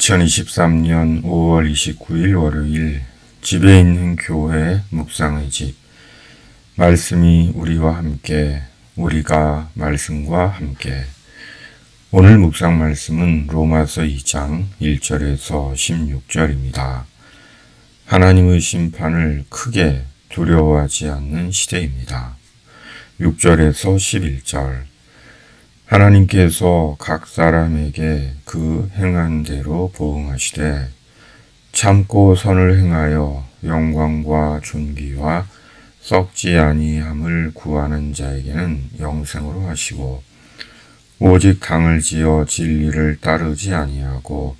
2023년 5월 29일 월요일 집에 있는 교회 묵상의 집 말씀이 우리와 함께 우리가 말씀과 함께 오늘 묵상 말씀은 로마서 2장 1절에서 16절입니다. 하나님의 심판을 크게 두려워하지 않는 시대입니다. 6절에서 11절 하나님께서 각 사람에게 그 행한 대로 보응하시되 참고 선을 행하여 영광과 존귀와 썩지 아니함을 구하는 자에게는 영생으로 하시고 오직 당을 지어 진리를 따르지 아니하고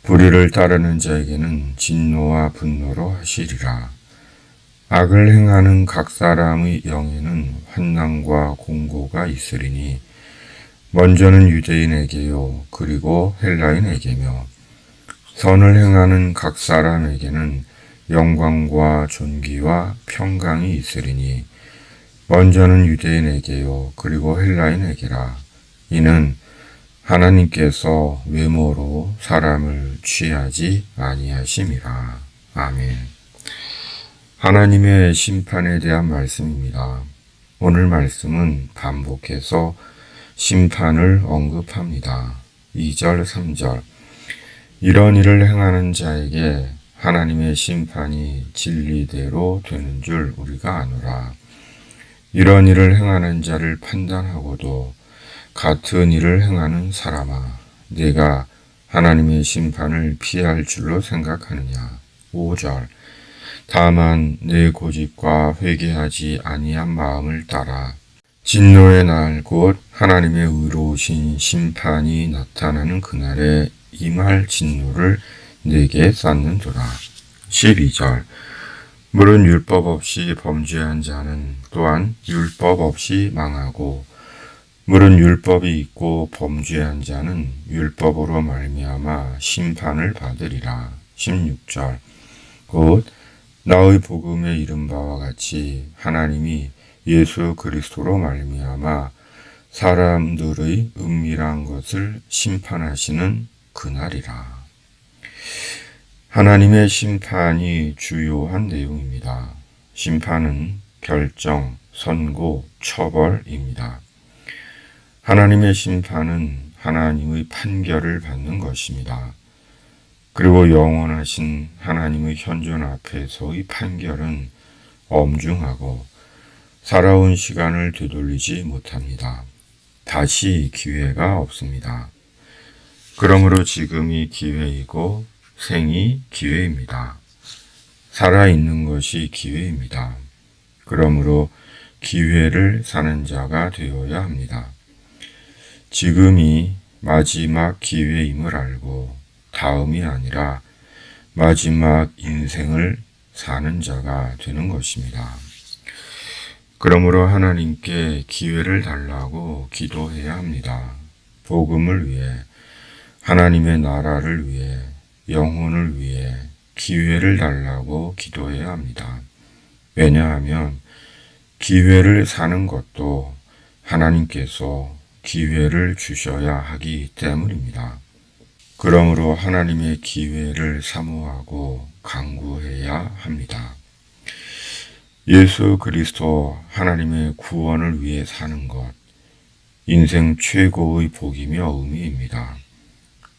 불의를 따르는 자에게는 진노와 분노로 하시리라. 악을 행하는 각 사람의 영에는 환난과 공고가 있으리니 먼저는 유대인에게요 그리고 헬라인에게며 선을 행하는 각 사람에게는 영광과 존귀와 평강이 있으리니 먼저는 유대인에게요 그리고 헬라인에게라. 이는 하나님께서 외모로 사람을 취하지 아니하심이라. 아멘. 하나님의 심판에 대한 말씀입니다. 오늘 말씀은 반복해서 심판을 언급합니다. 2절, 3절 이런 일을 행하는 자에게 하나님의 심판이 진리대로 되는 줄 우리가 아노라. 이런 일을 행하는 자를 판단하고도 같은 일을 행하는 사람아, 네가 하나님의 심판을 피할 줄로 생각하느냐. 5절 다만 내 고집과 회개하지 아니한 마음을 따라 진노의 날 곧 하나님의 의로우신 심판이 나타나는 그날에 임할 진노를 내게 쌓는도다. 12절 물은 율법 없이 범죄한 자는 또한 율법 없이 망하고 물은 율법이 있고 범죄한 자는 율법으로 말미암아 심판을 받으리라. 16절 곧 나의 복음에 이른 바와 같이 하나님이 예수 그리스도로 말미암아 사람들의 은밀한 것을 심판하시는 그날이라. 하나님의 심판이 주요한 내용입니다. 심판은 결정, 선고, 처벌입니다. 하나님의 심판은 하나님의 판결을 받는 것입니다. 그리고 영원하신 하나님의 현존 앞에서의 판결은 엄중하고 살아온 시간을 되돌리지 못합니다. 다시 기회가 없습니다. 그러므로 지금이 기회이고 생이 기회입니다. 살아있는 것이 기회입니다. 그러므로 기회를 사는 자가 되어야 합니다. 지금이 마지막 기회임을 알고 다음이 아니라 마지막 인생을 사는 자가 되는 것입니다. 그러므로 하나님께 기회를 달라고 기도해야 합니다. 복음을 위해, 하나님의 나라를 위해, 영혼을 위해 기회를 달라고 기도해야 합니다. 왜냐하면 기회를 사는 것도 하나님께서 기회를 주셔야 하기 때문입니다. 그러므로 하나님의 기회를 사모하고 간구해야 합니다. 예수 그리스도 하나님의 구원을 위해 사는 것, 인생 최고의 복이며 의미입니다.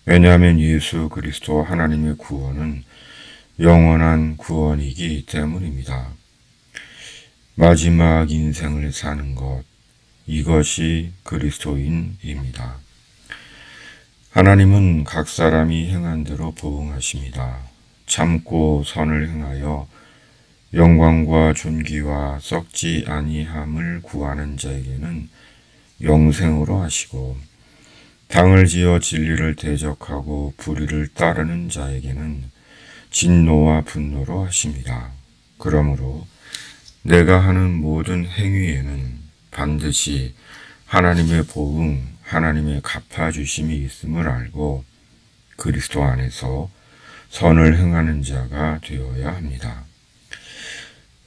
왜냐하면 예수 그리스도 하나님의 구원은 영원한 구원이기 때문입니다. 마지막 인생을 사는 것, 이것이 그리스도인입니다. 하나님은 각 사람이 행한 대로 보응하십니다. 참고 선을 행하여 영광과 존귀와 썩지 아니함을 구하는 자에게는 영생으로 하시고 당을 지어 진리를 대적하고 불의를 따르는 자에게는 진노와 분노로 하십니다. 그러므로 내가 하는 모든 행위에는 반드시 하나님의 보응, 하나님의 갚아주심이 있음을 알고 그리스도 안에서 선을 행하는 자가 되어야 합니다.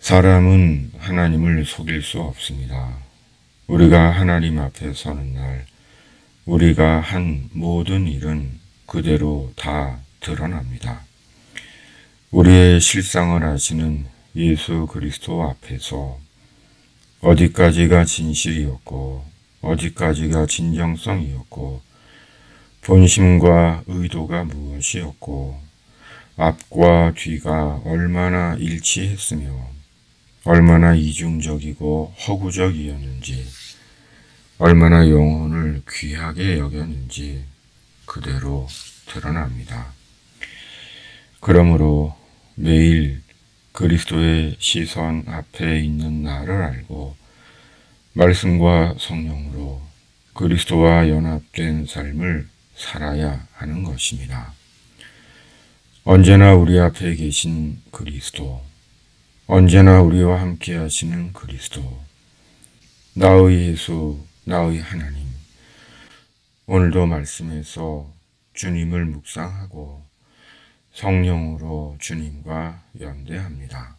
사람은 하나님을 속일 수 없습니다. 우리가 하나님 앞에 서는 날 우리가 한 모든 일은 그대로 다 드러납니다. 우리의 실상을 아시는 예수 그리스도 앞에서 어디까지가 진실이었고 어디까지가 진정성이었고 본심과 의도가 무엇이었고 앞과 뒤가 얼마나 일치했으며 얼마나 이중적이고 허구적이었는지 얼마나 영혼을 귀하게 여겼는지 그대로 드러납니다. 그러므로 매일 그리스도의 시선 앞에 있는 나를 알고 말씀과 성령으로 그리스도와 연합된 삶을 살아야 하는 것입니다. 언제나 우리 앞에 계신 그리스도, 언제나 우리와 함께 하시는 그리스도, 나의 예수, 나의 하나님, 오늘도 말씀에서 주님을 묵상하고 성령으로 주님과 연대합니다.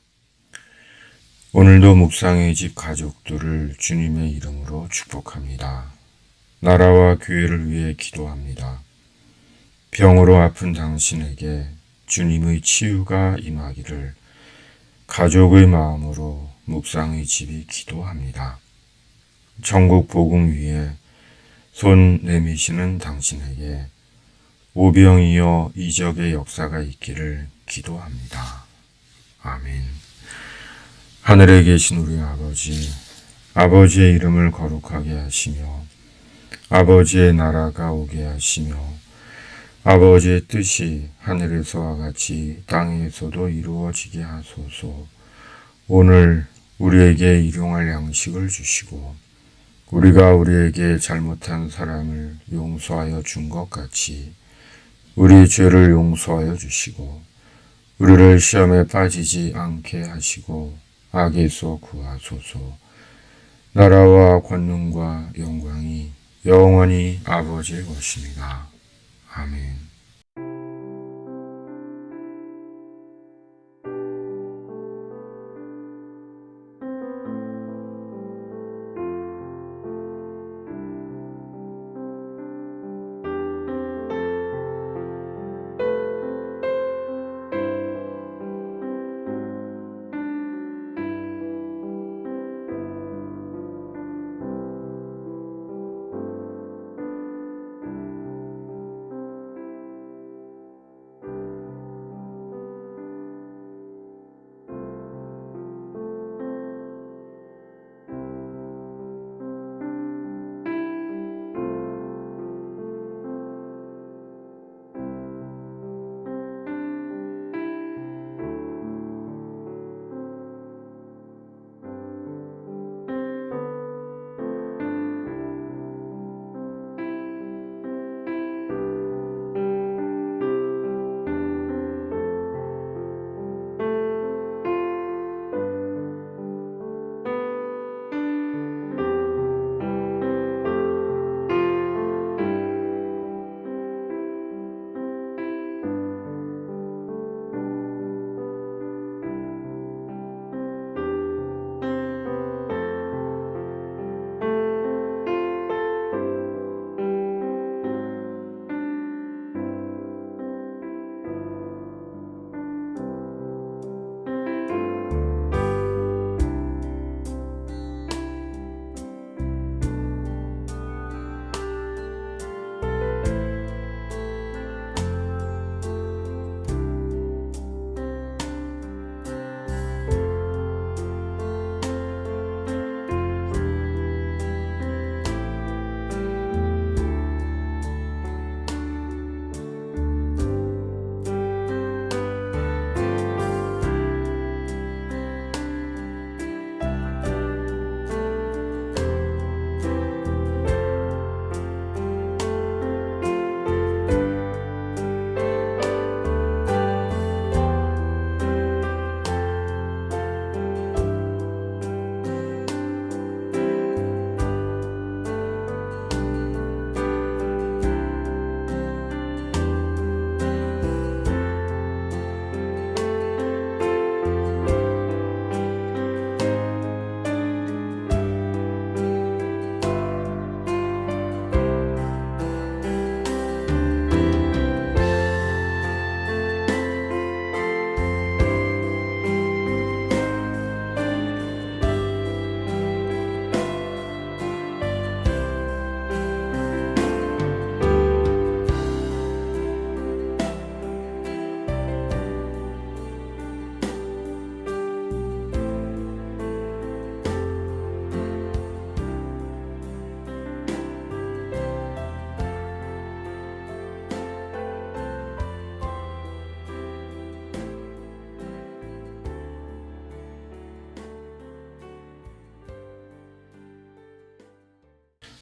오늘도 묵상의 집 가족들을 주님의 이름으로 축복합니다. 나라와 교회를 위해 기도합니다. 병으로 아픈 당신에게 주님의 치유가 임하기를 가족의 마음으로 묵상의 집이 기도합니다. 전국 복음 위에 손 내미시는 당신에게 오병이어 이적의 역사가 있기를 기도합니다. 아멘. 하늘에 계신 우리 아버지, 아버지의 이름을 거룩하게 하시며 아버지의 나라가 오게 하시며 아버지의 뜻이 하늘에서와 같이 땅에서도 이루어지게 하소서. 오늘 우리에게 일용할 양식을 주시고 우리가 우리에게 잘못한 사람을 용서하여 준 것 같이 우리 죄를 용서하여 주시고 우리를 시험에 빠지지 않게 하시고 악에서 구하소서. 나라와 권능과 영광이 영원히 아버지의 것입니다. 아멘.